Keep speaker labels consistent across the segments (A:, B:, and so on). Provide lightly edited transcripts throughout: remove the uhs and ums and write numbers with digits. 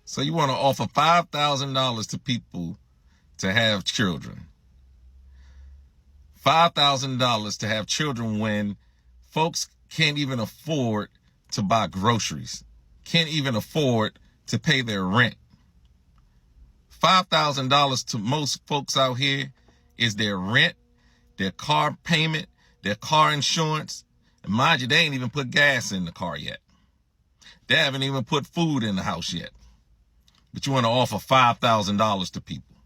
A: So you want to offer $5,000 to people to have children. $5,000 to have children when folks can't even afford to buy groceries, can't even afford to pay their rent. $5,000 to most folks out here is their rent, their car payment, their car insurance. And mind you, they ain't even put gas in the car yet. They haven't even put food in the house yet. But you want to offer $5,000 to people.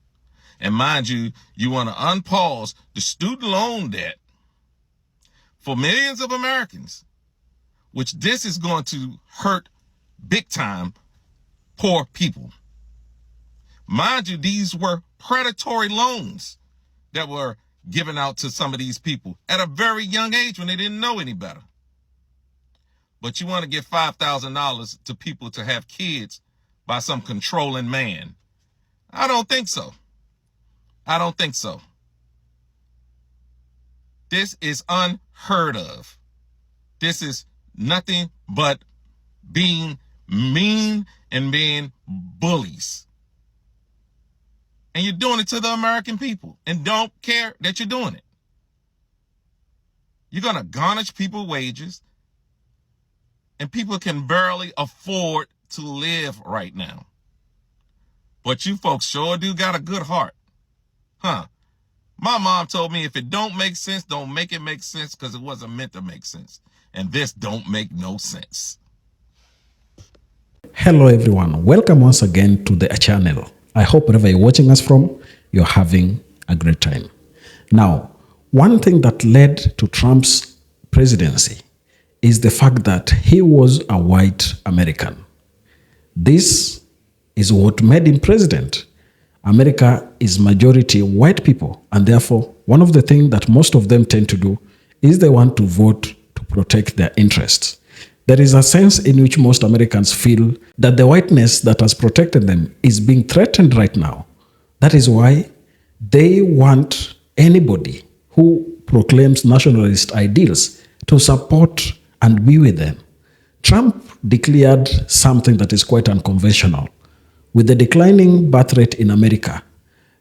A: And mind you, you want to unpause the student loan debt for millions of Americans, which this is going to hurt big time poor people. Mind you, these were predatory loans that were given out to some of these people at a very young age when they didn't know any better. But you want to give $5,000 to people to have kids by some controlling man. I don't think so. I don't think so. This is unheard of. This is nothing but being mean and being bullies. And you're doing it to the American people and don't care that you're doing it. You're going to garnish people's wages, and people can barely afford to live right now. But you folks sure do got a good heart. Huh? My mom told me if it don't make sense, don't make it make sense, because it wasn't meant to make sense. And this don't make no sense.
B: Hello everyone, welcome once again to the channel. I hope wherever you're watching us from, you're having a great time. Now, one thing that led to Trump's presidency is the fact that he was a white American. This is what made him president. America is majority white people, and therefore one of the things that most of them tend to do is they want to vote to protect their interests. There is a sense in which most Americans feel that the whiteness that has protected them is being threatened right now. That is why they want anybody who proclaims nationalist ideals to support and be with them. Trump declared something that is quite unconventional. With the declining birth rate in America,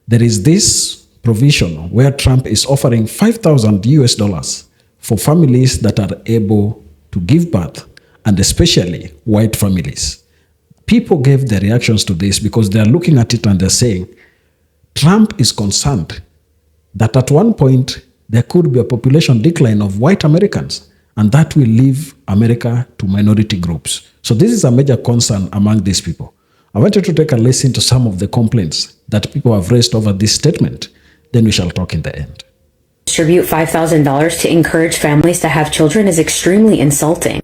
B: there is this provision where Trump is offering $5,000 for families that are able to give birth, and especially white families. People gave their reactions to this because they are looking at it and they're saying, Trump is concerned that at one point there could be a population decline of white Americans, and that will leave America to minority groups. So this is a major concern among these people. I want you to take a listen to some of the complaints that people have raised over this statement. Then we shall talk in the end.
C: Distribute $5,000 to encourage families to have children is extremely insulting.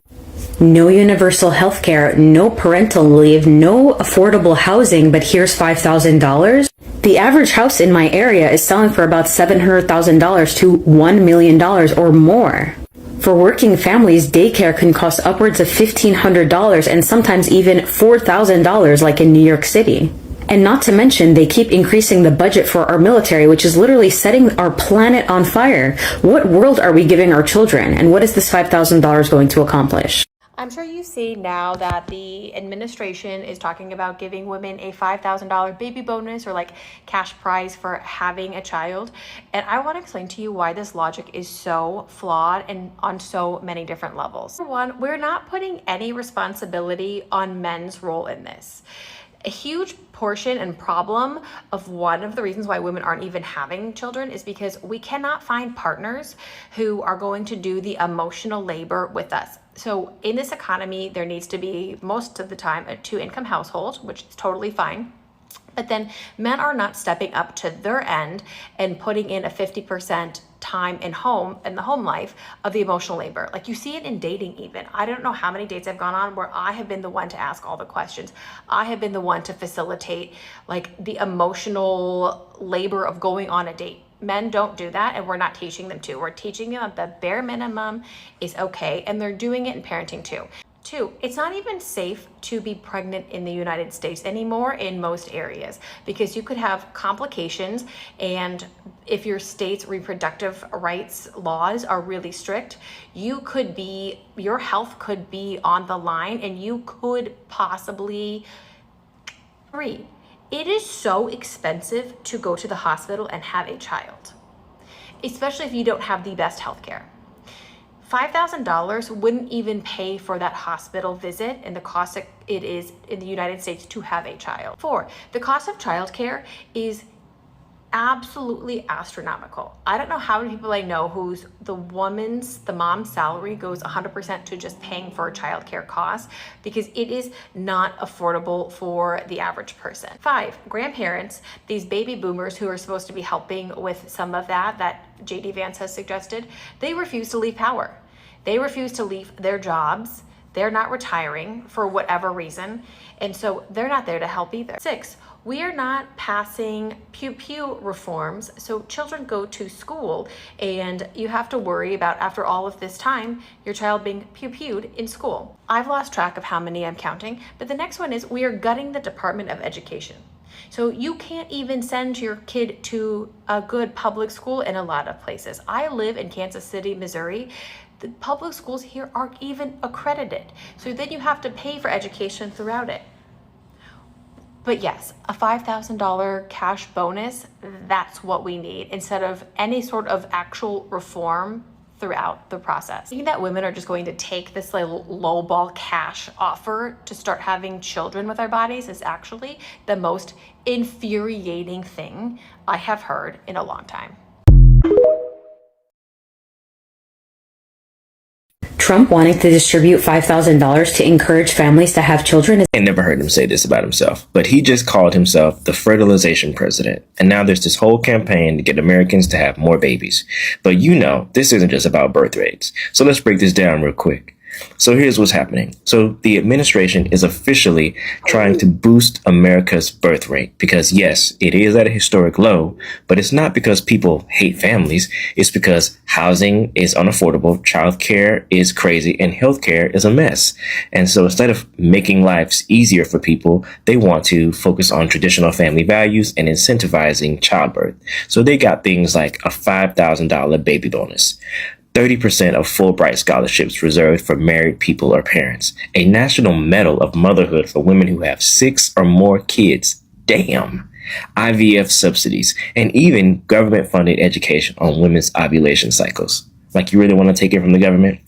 C: No universal health care, no parental leave, no affordable housing, but here's $5,000. The average house in my area is selling for about $700,000 to $1 million or more. For working families, daycare can cost upwards of $1,500 and sometimes even $4,000 like in New York City. And not to mention, they keep increasing the budget for our military, which is literally setting our planet on fire. What world are we giving our children? And what is this $5,000 going to accomplish?
D: I'm sure you see now that the administration is talking about giving women a $5,000 baby bonus or like cash prize for having a child. And I want to explain to you why this logic is so flawed and on so many different levels. For one, we're not putting any responsibility on men's role in this. A huge portion and problem of one of the reasons why women aren't even having children is because we cannot find partners who are going to do the emotional labor with us. So in this economy, there needs to be most of the time a two-income household, which is totally fine. But then men are not stepping up to their end and putting in a 50% time in the home life of the emotional labor. Like you see it in dating even. I don't know how many dates I've gone on where I have been the one to ask all the questions. I have been the one to facilitate like the emotional labor of going on a date. Men don't do that, and we're not teaching them to. We're teaching them that the bare minimum is okay, and they're doing it in parenting too. Two, it's not even safe to be pregnant in the United States anymore in most areas because you could have complications, and if your state's reproductive rights laws are really strict, your health could be on the line and you could possibly 3, it is so expensive to go to the hospital and have a child, especially if you don't have the best healthcare. $5,000 wouldn't even pay for that hospital visit and the cost it is in the United States to have a child. 4, the cost of childcare is absolutely astronomical. I don't know how many people I know whose the mom's salary goes 100% to just paying for childcare costs, because it is not affordable for the average person. 5, grandparents, these baby boomers who are supposed to be helping with some of that JD Vance has suggested, they refuse to leave power. They refuse to leave their jobs. They're not retiring for whatever reason, and so they're not there to help either. 6, we are not passing pew-pew reforms, so children go to school and you have to worry about, after all of this time, your child being pew-pewed in school. I've lost track of how many I'm counting, but the next one is we are gutting the Department of Education. So you can't even send your kid to a good public school in a lot of places. I live in Kansas City, Missouri. The public schools here aren't even accredited. So then you have to pay for education throughout it. But yes, a $5,000 cash bonus, that's what we need, instead of any sort of actual reform throughout the process. Thinking that women are just going to take this like lowball cash offer to start having children with our bodies is actually the most infuriating thing I have heard in a long time.
C: Trump wanting to distribute $5,000 to encourage families to have children.
E: I never heard him say this about himself, but he just called himself the fertilization president. And now there's this whole campaign to get Americans to have more babies. But you know, this isn't just about birth rates. So let's break this down real quick. So here's what's happening. So the administration is officially trying to boost America's birth rate because, yes, it is at a historic low, but it's not because people hate families. It's because housing is unaffordable, childcare is crazy, and healthcare is a mess. And so instead of making lives easier for people, they want to focus on traditional family values and incentivizing childbirth. So they got things like a $5,000 baby bonus, 30% of Fulbright scholarships reserved for married people or parents, a national medal of motherhood for women who have 6 or more kids. Damn. IVF subsidies, and even government-funded education on women's ovulation cycles. Like, you really want to take it from the government?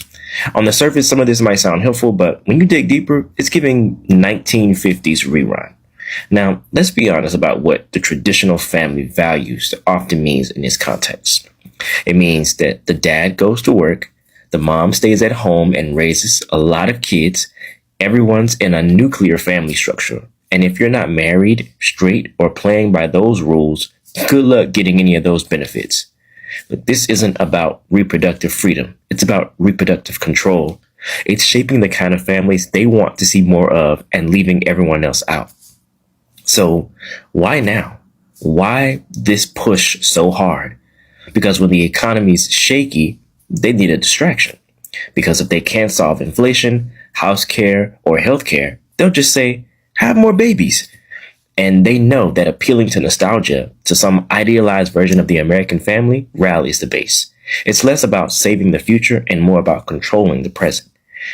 E: On the surface, some of this might sound helpful, but when you dig deeper, it's giving 1950s rerun. Now, let's be honest about what the traditional family values often means in this context. It means that the dad goes to work, the mom stays at home and raises a lot of kids. Everyone's in a nuclear family structure. And if you're not married, straight, or playing by those rules, good luck getting any of those benefits. But this isn't about reproductive freedom. It's about reproductive control. It's shaping the kind of families they want to see more of and leaving everyone else out. So why now? Why this push so hard? Because when the economy's shaky, they need a distraction. Because if they can't solve inflation, house care, or health care, they'll just say, have more babies. And they know that appealing to nostalgia, to some idealized version of the American family, rallies the base. It's less about saving the future and more about controlling the present.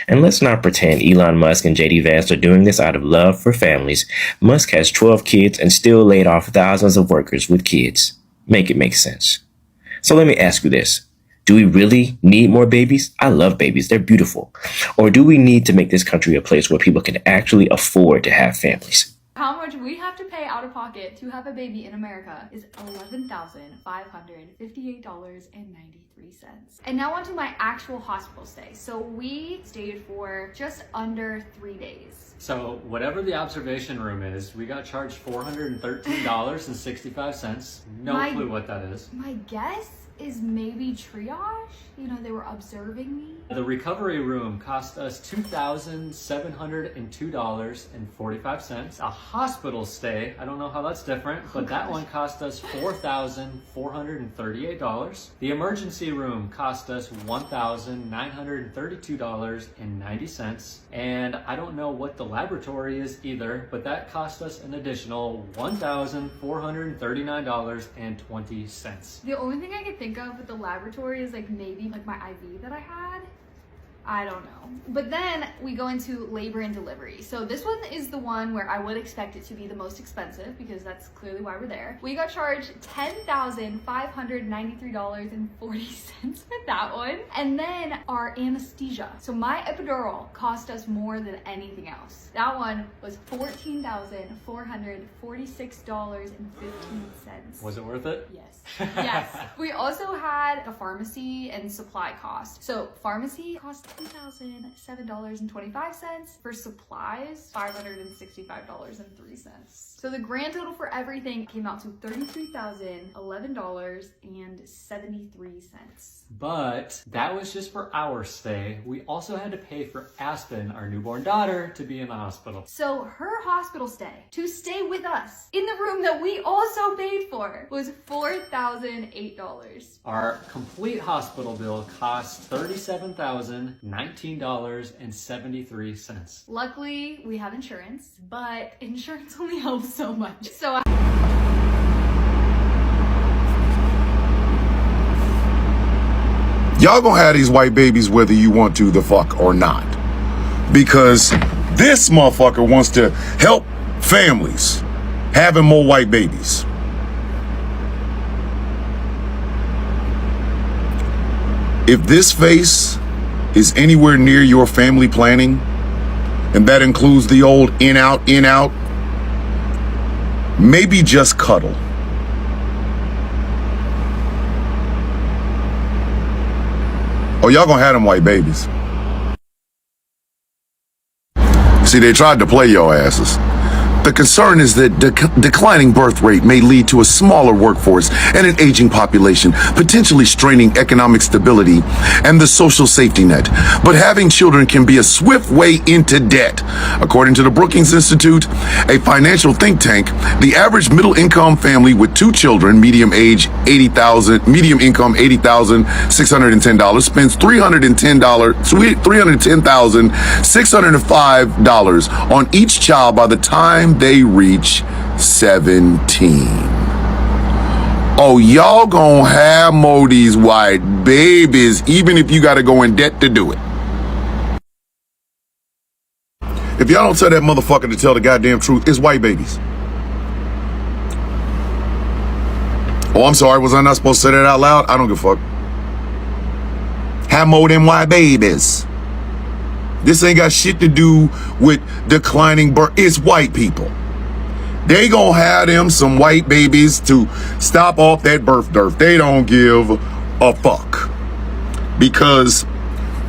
E: And let's not pretend Elon Musk and JD Vance are doing this out of love for families. Musk has 12 kids and still laid off thousands of workers with kids. Make it make sense. So let me ask you this. Do we really need more babies? I love babies. They're beautiful. Or do we need to make this country a place where people can actually afford to have families?
F: How much we have to pay out of pocket to have a baby in America is $11,558.93. And now onto my actual hospital stay. So we stayed for just under 3 days.
G: So whatever the observation room is, we got charged $413.65. No clue what that is.
F: My guess is maybe triage. You know, they were observing me.
G: The recovery room cost us $2,702.45. A hospital stay, I don't know how that's different, but that one cost us $4,438. The emergency room cost us $1,932.90. And I don't know what the laboratory is either, but that cost us an additional $1,439.20.
F: The only thing I could think of with the laboratory is like maybe like my IV that I had. I don't know. But then we go into labor and delivery. So this one is the one where I would expect it to be the most expensive because that's clearly why we're there. We got charged $10,593.40 for that one. And then our anesthesia. So my epidural cost us more than anything else. That one was $14,446.15.
G: Was it worth it?
F: Yes. Yes. We also had a pharmacy and supply cost. So pharmacy cost $2,007.25. For supplies, $565.03. So the grand total for everything came out to $33,011.73.
G: But that was just for our stay. We also had to pay for Aspen, our newborn daughter, to be in the hospital.
F: So her hospital stay, to stay with us in the room that we also paid for, was $4,008.
G: Our complete hospital bill cost $37,019.73.
F: Luckily, we have insurance, but insurance only helps so much. So
H: y'all gonna have these white babies whether you want to the fuck or not. Because this motherfucker wants to help families having more white babies. If this face is anywhere near your family planning, and that includes the old in out, maybe just cuddle. Oh, y'all gonna have them white babies. See, they tried to play your asses. The concern is that declining birth rate may lead to a smaller workforce and an aging population, potentially straining economic stability and the social safety net. But having children can be a swift way into debt. According to the Brookings Institute, a financial think tank, the average middle-income family with 2 children, medium income $80,610, spends $310,605 on each child by the time they reach 17. Oh, y'all gonna have more of these white babies, even if you gotta go in debt to do it. If y'all don't tell that motherfucker to tell the goddamn truth, it's white babies. Oh, I'm sorry, was I not supposed to say that out loud? I don't give a fuck. Have more than white babies. This ain't got shit to do with declining birth. It's white people. They gonna have them some white babies to stop off that birth dearth. They don't give a fuck. Because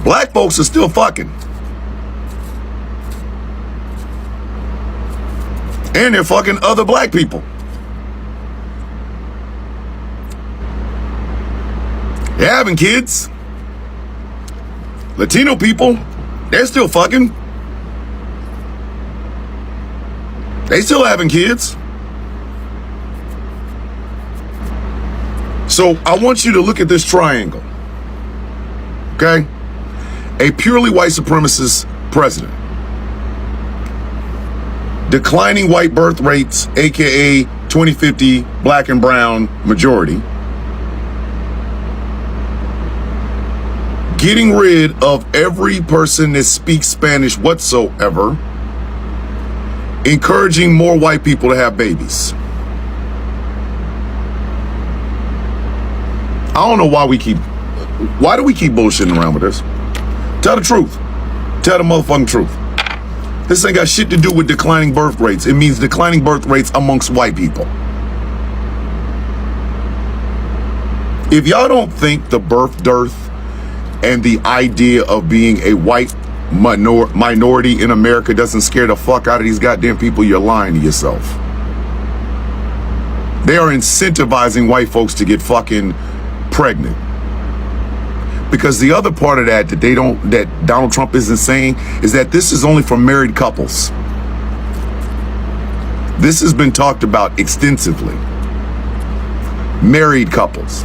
H: black folks are still fucking. And they're fucking other black people. They're having kids. Latino people, they're still fucking. They still having kids. So I want you to look at this triangle. Okay? A purely white supremacist president. Declining white birth rates, aka 2050 black and brown majority. Getting rid of every person that speaks Spanish whatsoever. Encouraging more white people to have babies. I don't know why do we keep bullshitting around with this? Tell the truth. Tell the motherfucking truth. This ain't got shit to do with declining birth rates. It means declining birth rates amongst white people. If y'all don't think the birth dearth and the idea of being a white minority in America doesn't scare the fuck out of these goddamn people, you're lying to yourself. They are incentivizing white folks to get fucking pregnant. Because the other part of that Donald Trump isn't saying is that this is only for married couples. This has been talked about extensively. Married couples.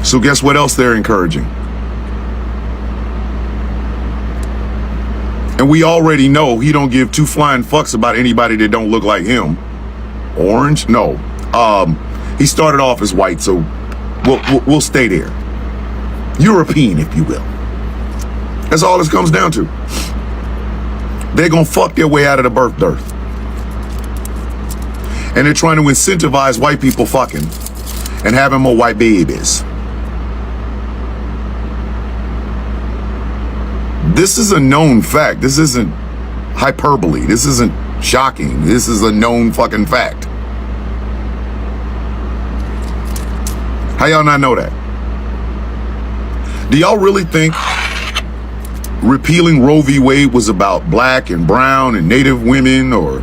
H: So guess what else they're encouraging? And we already know he don't give 2 flying fucks about anybody that don't look like him. Orange? No. He started off as white, so we'll stay there. European, if you will. That's all this comes down to. They're going to fuck their way out of the birth dearth. And they're trying to incentivize white people fucking and having more white babies. This is a known fact. This isn't hyperbole. This isn't shocking. This is a known fucking fact. How y'all not know that? Do y'all really think repealing Roe v. Wade was about black and brown and native women or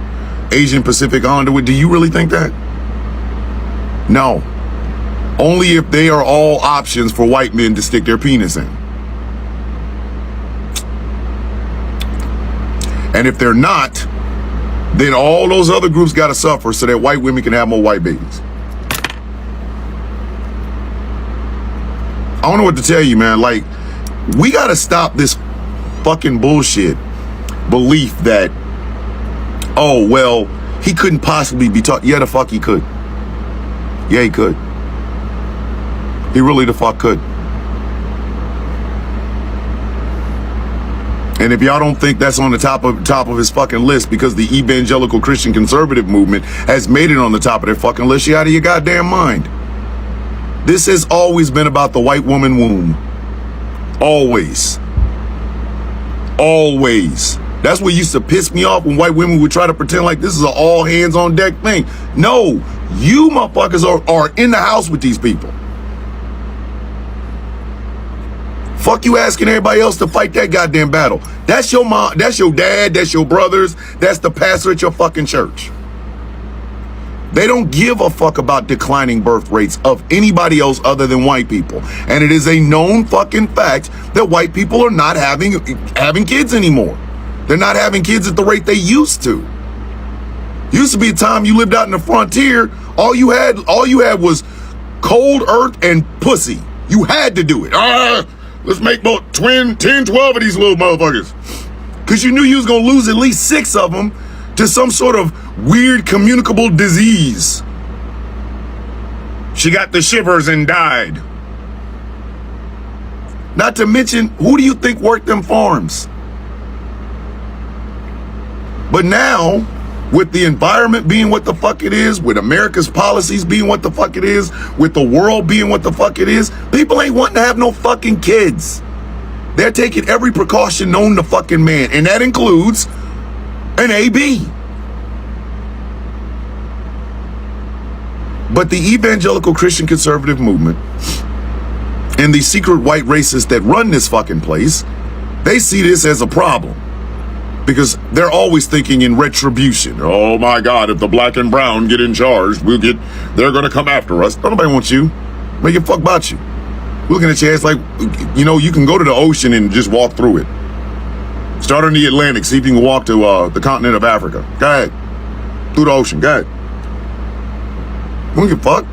H: Asian Pacific Islander? Do you really think that? No. Only if they are all options for white men to stick their penis in. And if they're not, then all those other groups got to suffer so that white women can have more white babies. I don't know what to tell you, man. Like, we got to stop this fucking bullshit belief that, oh, well, he couldn't possibly be taught. Yeah, the fuck he could. Yeah, he could. He really the fuck could. And if y'all don't think that's on the top of his fucking list because the evangelical Christian conservative movement has made it on the top of their fucking list, you out of your goddamn mind. This has always been about the white woman womb. Always. Always. That's what used to piss me off when white women would try to pretend like this is an all hands on deck thing. No, you motherfuckers are in the house with these people. Fuck you asking everybody else to fight that goddamn battle. That's your mom, that's your dad, that's your brothers, that's the pastor at your fucking church. They don't give a fuck about declining birth rates of anybody else other than white people. And it is a known fucking fact that white people are not having kids anymore. They're not having kids at the rate they used to. Used to be a time you lived out in the frontier, all you had was cold earth and pussy. You had to do it. Let's make about 10, 12 of these little motherfuckers. Because you knew you was going to lose at least 6 of them to some sort of weird communicable disease. She got the shivers and died. Not to mention, who do you think worked them farms? But now, with the environment being what the fuck it is, with America's policies being what the fuck it is, with the world being what the fuck it is, people ain't wanting to have no fucking kids. They're taking every precaution known to fucking man, and that includes an AB. But the evangelical Christian conservative movement and the secret white racists that run this fucking place, they see this as a problem. Because they're always thinking in retribution. Oh my God, if the black and brown get in charge, they're gonna come after us. Nobody wants you. Make a fuck about you. Looking at your ass like, you know, you can go to the ocean and just walk through it. Start on the Atlantic, see if you can walk to the continent of Africa. Go ahead. Through the ocean, go ahead. We don't give a fuck.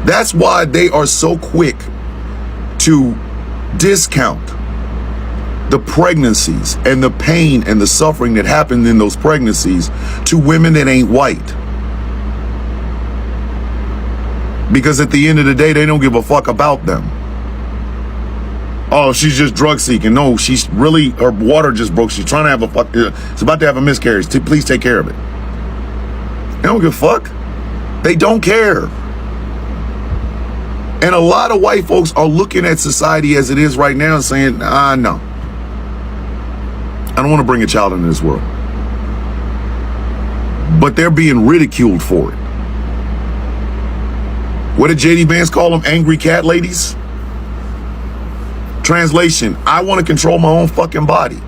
H: That's why they are so quick to discount the pregnancies and the pain and the suffering that happened in those pregnancies to women that ain't white. Because at the end of the day, they don't give a fuck about them. Oh, she's just drug seeking. No, she's really, her water just broke. She's trying to have it's about to have a miscarriage. Please take care of it. They don't give a fuck. They don't care. And a lot of white folks are looking at society as it is right now and saying, no. I don't want to bring a child into this world. But they're being ridiculed for it. What did J.D. Vance call them? Angry cat ladies? Translation, I want to control my own fucking body.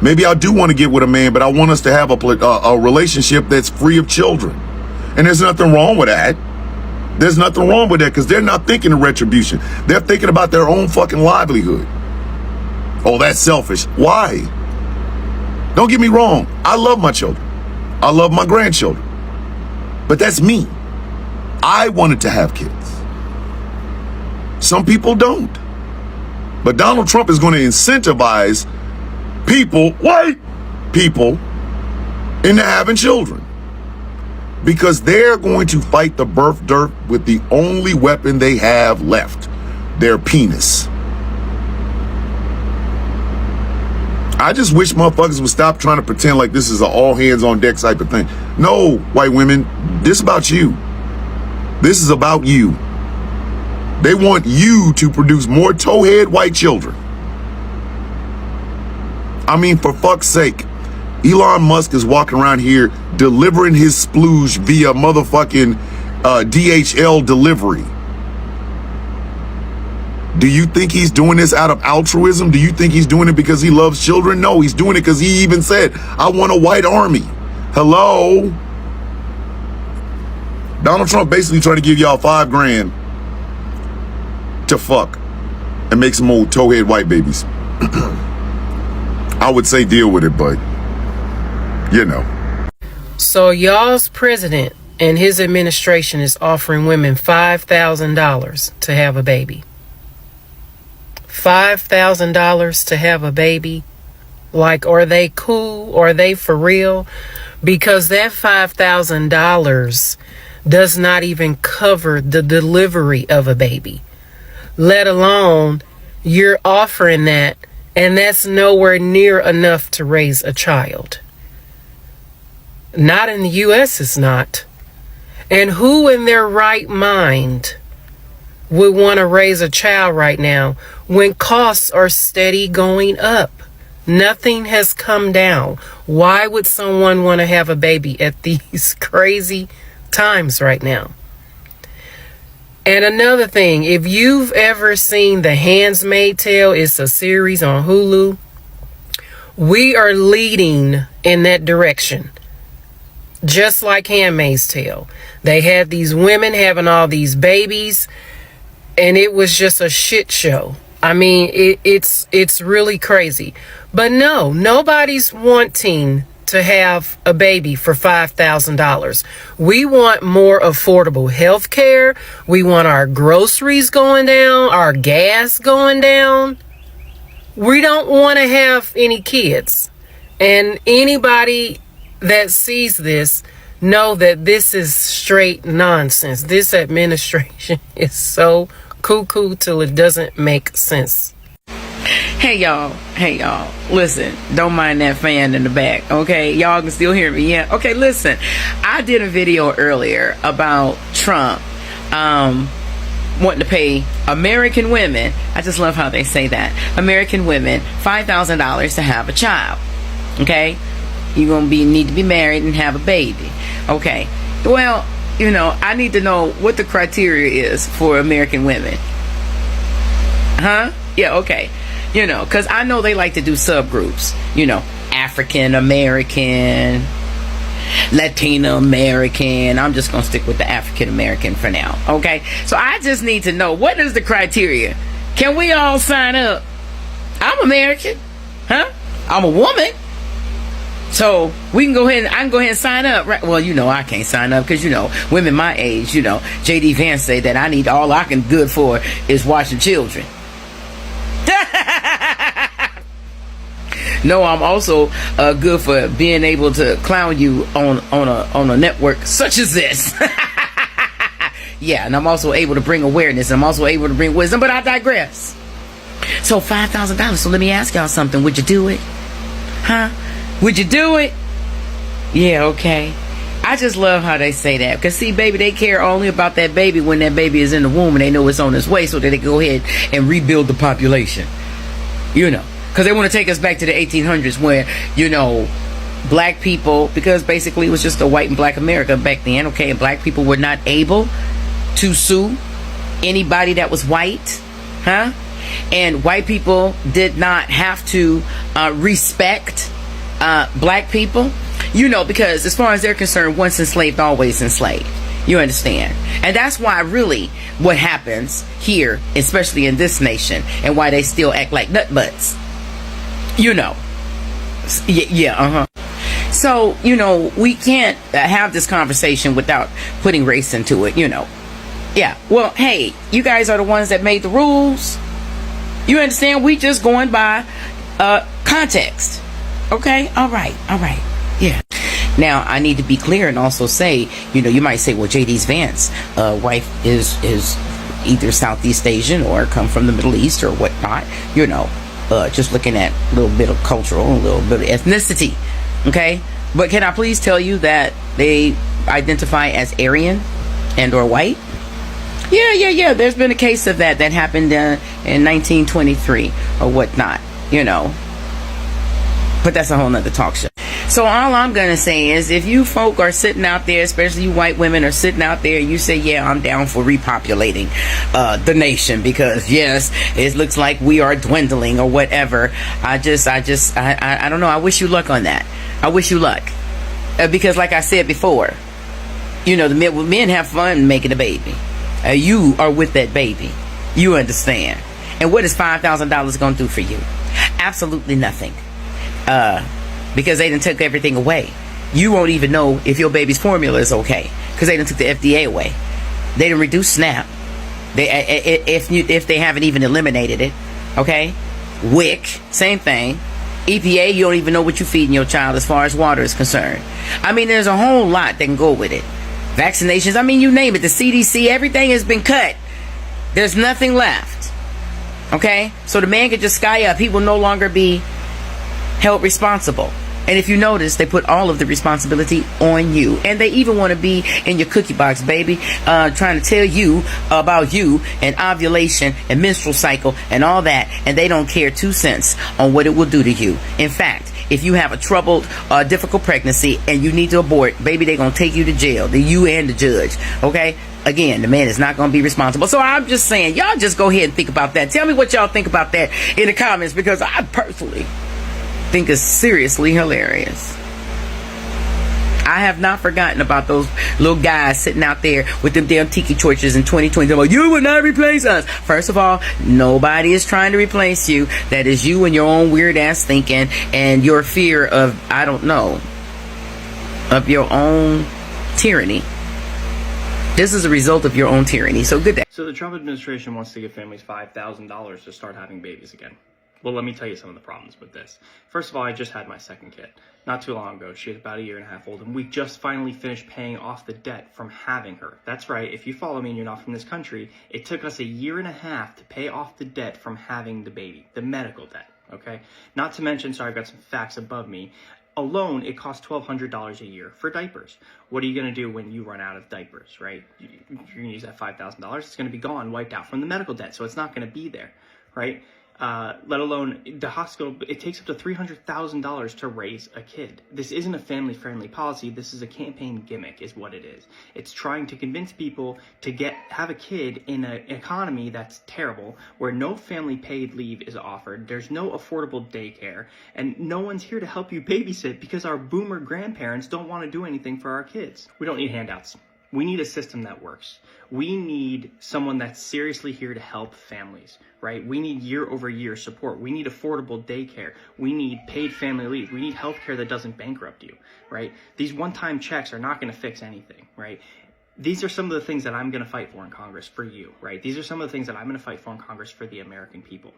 H: Maybe I do want to get with a man, but I want us to have a relationship that's free of children. And there's nothing wrong with that. There's nothing wrong with that because they're not thinking of retribution. They're thinking about their own fucking livelihood. Oh, that's selfish. Why? Don't get me wrong. I love my children. I love my grandchildren. But that's me. I wanted to have kids. Some people don't. But Donald Trump is going to incentivize people, white people, into having children. Because they're going to fight the birth dearth with the only weapon they have left, their penis. I just wish motherfuckers would stop trying to pretend like this is an all hands on deck type of thing. No, white women, this is about you. This is about you. They want you to produce more towhead white children. I mean, for fuck's sake, Elon Musk is walking around here delivering his splooge via motherfucking DHL delivery. Do you think he's doing this out of altruism? Do you think he's doing it because he loves children? No, he's doing it because he even said, I want a white army. Hello? Donald Trump basically trying to give y'all $5 grand to fuck and make some old towhead white babies. I would say deal with it, but you know.
I: So y'all's president and his administration is offering women $5,000 to have a baby. $5,000 to have a baby. Like, are they cool? Are they for real? Because that $5,000 does not even cover the delivery of a baby, let alone you're offering that, and that's nowhere near enough to raise a child. Not in the U.S., it's not. And who in their right mind would want to raise a child right now when costs are steady going up? Nothing has come down. Why would someone want to have a baby at these crazy times right now? And another thing, if you've ever seen The Handmaid's Tale, it's a series on Hulu. We are leading in that direction. Just like Handmaid's Tale. They had these women having all these babies, and it was just a shit show. I mean, it's really crazy. But no, nobody's wanting to have a baby for $5,000. We want more affordable health care. We want our groceries going down, our gas going down. We don't want to have any kids. And anybody that sees this know that this is straight nonsense. This administration is so cuckoo till it doesn't make sense.
J: Hey y'all, listen, don't mind that fan in the back, okay? Y'all can still hear me, yeah? Okay, listen, I did a video earlier about Trump wanting to pay American women, I just love how they say that, American women $5,000 to have a child, okay? You're gonna need to be married and have a baby, okay? Well, you know, I need to know what the criteria is for American women. Huh? Yeah, okay. You know, because I know they like to do subgroups. You know, African American, Latino American. I'm just going to stick with the African American for now. Okay? So I just need to know, what is the criteria? Can we all sign up? I'm American. Huh? I'm a woman. So we can go ahead and I can go ahead and sign up, right? Well, you know, I can't sign up because, you know, women my age, you know, JD Vance say that I need, all I can good for is watching children. No, I'm also good for being able to clown you on a network such as this. Yeah, and I'm also able to bring awareness. I'm also able to bring wisdom, but I digress. So $5,000. So let me ask y'all something. Would you do it? Huh? Would you do it? Yeah, okay. I just love how they say that. Because, see, baby, they care only about that baby when that baby is in the womb and they know it's on its way so that they can go ahead and rebuild the population. You know. Because they want to take us back to the 1800s where, you know, black people, because basically it was just a white and black America back then, okay, and black people were not able to sue anybody that was white, huh? And white people did not have to respect black people, you know, because as far as they're concerned, once enslaved, always enslaved. You understand? And that's why really what happens here, especially in this nation, and why they still act like nut butts. You know. Yeah, So, you know, we can't have this conversation without putting race into it, you know. Yeah, well, hey, you guys are the ones that made the rules. You understand? We just going by context. Okay? All right. Yeah. Now, I need to be clear and also say, you know, you might say, well, JD's Vance wife is either Southeast Asian or come from the Middle East or whatnot, you know, just looking at a little bit of cultural, a little bit of ethnicity, okay? But can I please tell you that they identify as Aryan and or white? Yeah. There's been a case of that happened in 1923 or whatnot, you know. But that's a whole nother talk show. So all I'm going to say is if you folk are sitting out there, especially you white women are sitting out there, you say, yeah, I'm down for repopulating the nation because, yes, it looks like we are dwindling or whatever. I don't know. I wish you luck on that. I wish you luck. Because like I said before, you know, the men have fun making a baby. You are with that baby. You understand. And what is $5,000 going to do for you? Absolutely nothing. Because they done took everything away. You won't even know if your baby's formula is okay because they done took the FDA away. They done reduced SNAP. If they haven't even eliminated it, okay. WIC, same thing. EPA, you don't even know what you're feeding your child as far as water is concerned. I mean, there's a whole lot that can go with it. Vaccinations, I mean, you name it. The CDC, everything has been cut. There's nothing left. Okay, so the man could just sky up. He will no longer be held responsible. And if you notice, they put all of the responsibility on you. And they even want to be in your cookie box, baby, trying to tell you about you and ovulation and menstrual cycle and all that. And they don't care 2 cents on what it will do to you. In fact, if you have a troubled, difficult pregnancy and you need to abort, baby, they're going to take you to jail, you and the judge. Okay? Again, the man is not going to be responsible. So I'm just saying, y'all just go ahead and think about that. Tell me what y'all think about that in the comments, because I personally think it's seriously hilarious. I have not forgotten about those little guys sitting out there with them damn tiki torches in 2020. They're like, you will not replace us. First of all, nobody is trying to replace you. That is you and your own weird ass thinking and your fear of, I don't know, of your own tyranny. This is a result of your own tyranny. So good day.
K: So the Trump administration wants to give families $5,000 to start having babies again. Well, let me tell you some of the problems with this. First of all, I just had my second kid not too long ago. She was about 1.5 years old, and we just finally finished paying off the debt from having her. That's right. If you follow me and you're not from this country, it took us 1.5 years to pay off the debt from having the baby, the medical debt. Okay. Not to mention, sorry, I've got some facts above me. Alone, it costs $1,200 a year for diapers. What are you going to do when you run out of diapers, right? You're going to use that $5,000. It's going to be gone, wiped out from the medical debt, so it's not going to be there, right? Let alone the hospital, it takes up to $300,000 to raise a kid. This isn't a family-friendly policy. This is a campaign gimmick is what it is. It's trying to convince people to have a kid in an economy that's terrible, where no family paid leave is offered, there's no affordable daycare, and no one's here to help you babysit because our boomer grandparents don't want to do anything for our kids. We don't need handouts. We need a system that works. We need someone that's seriously here to help families, right? We need year-over-year support. We need affordable daycare. We need paid family leave. We need healthcare that doesn't bankrupt you, right? These one-time checks are not going to fix anything, right? These are some of the things that I'm going to fight for in Congress for you, right? These are some of the things that I'm going to fight for in Congress for the American people.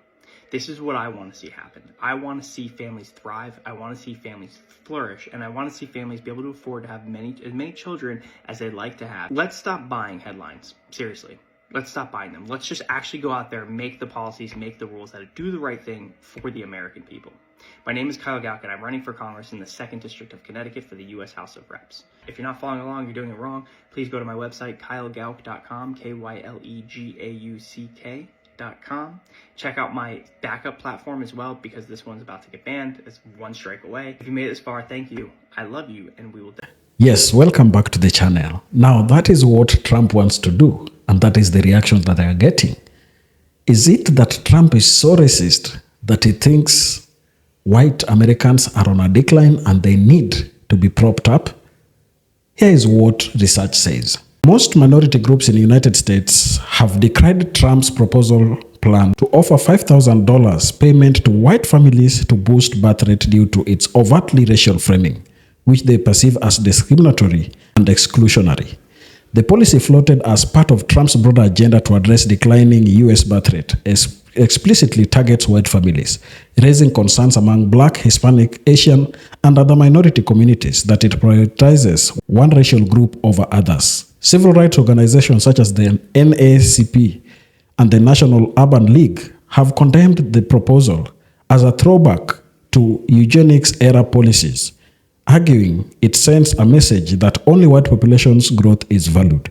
K: This is what I want to see happen. I want to see families thrive. I want to see families flourish. And I want to see families be able to afford to have as many children as they'd like to have. Let's stop buying headlines. Seriously. Let's stop buying them. Let's just actually go out there and make the policies, make the rules that do the right thing for the American people. My name is Kyle Gauck, and I'm running for Congress in the 2nd District of Connecticut for the U.S. House of Reps. If you're not following along, you're doing it wrong. Please go to my website, kylegauck.com, KYLEGAUCK.com. Check out my backup platform as well, because this one's about to get banned. It's one strike away. If you made it this far, thank you. I love you, and we will...
B: Yes, welcome back to the channel. Now, that is what Trump wants to do, and that is the reaction that they are getting. Is it that Trump is so racist that he thinks white Americans are on a decline and they need to be propped up? Here is what research says. Most minority groups in the United States have decried Trump's proposal plan to offer $5,000 payment to white families to boost birth rate due to its overtly racial framing, which they perceive as discriminatory and exclusionary. The policy floated as part of Trump's broader agenda to address declining U.S. birth rate explicitly targets white families, raising concerns among Black, Hispanic, Asian, and other minority communities that it prioritizes one racial group over others. Civil rights organizations such as the NAACP and the National Urban League have condemned the proposal as a throwback to eugenics-era policies, arguing it sends a message that only white population's growth is valued.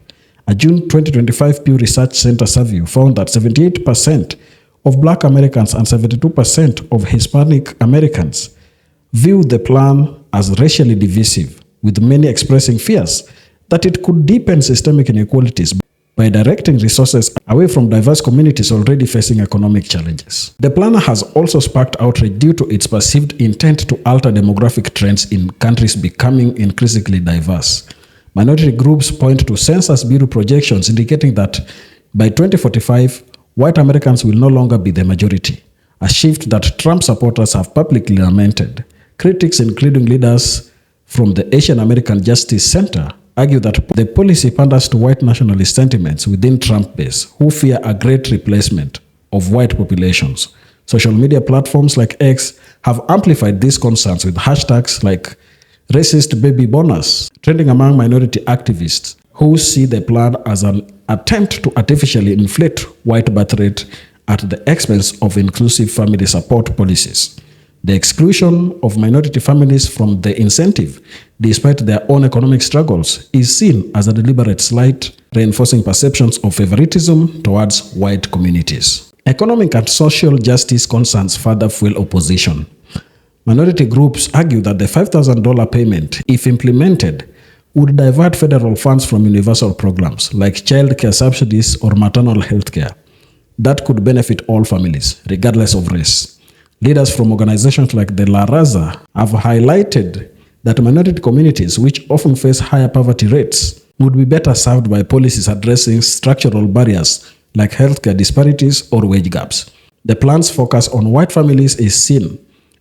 B: A June 2025 Pew Research Center survey found that 78% of Black Americans and 72% of Hispanic Americans view the plan as racially divisive, with many expressing fears that it could deepen systemic inequalities by directing resources away from diverse communities already facing economic challenges. The plan has also sparked outrage due to its perceived intent to alter demographic trends in countries becoming increasingly diverse. Minority groups point to Census Bureau projections indicating that by 2045, white Americans will no longer be the majority, a shift that Trump supporters have publicly lamented. Critics, including leaders from the Asian American Justice Center, argue that the policy panders to white nationalist sentiments within Trump base, who fear a great replacement of white populations. Social media platforms like X have amplified these concerns with hashtags like racist baby bonus, trending among minority activists who see the plan as an attempt to artificially inflate white birth rate at the expense of inclusive family support policies. The exclusion of minority families from the incentive, despite their own economic struggles, is seen as a deliberate slight, reinforcing perceptions of favoritism towards white communities. Economic and social justice concerns further fuel opposition. Minority groups argue that the $5,000 payment, if implemented, would divert federal funds from universal programs like child care subsidies or maternal health care that could benefit all families, regardless of race. Leaders from organizations like the La Raza have highlighted that minority communities, which often face higher poverty rates, would be better served by policies addressing structural barriers like healthcare disparities or wage gaps. The plan's focus on white families is seen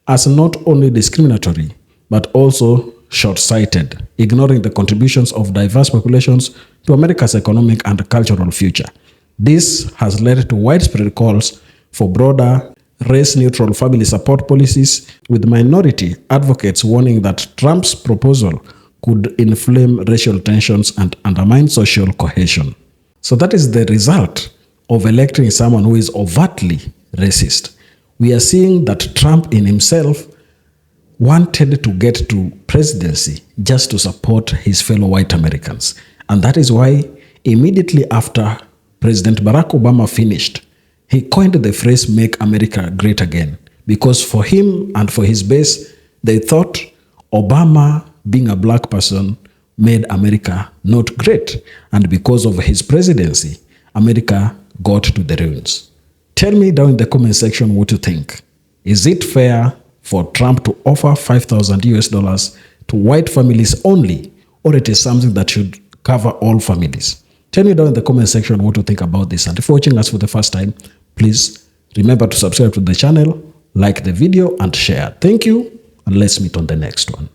B: as not only discriminatory, but also short-sighted, ignoring the contributions of diverse populations to America's economic and cultural future. This has led to widespread calls for broader race-neutral family support policies, with minority advocates warning that Trump's proposal could inflame racial tensions and undermine social cohesion. So that is the result of electing someone who is overtly racist. We are seeing that Trump in himself wanted to get to presidency just to support his fellow white Americans. And that is why immediately after President Barack Obama finished, he coined the phrase, "Make America Great Again," because for him and for his base, they thought Obama, being a black person, made America not great. And because of his presidency, America got to the ruins. Tell me down in the comment section what you think. Is it fair for Trump to offer $5,000 to white families only, or it is something that should cover all families? Tell me down in the comment section what you think about this. And if you're watching us for the first time, please remember to subscribe to the channel, like the video, and share. Thank you, and let's meet on the next one.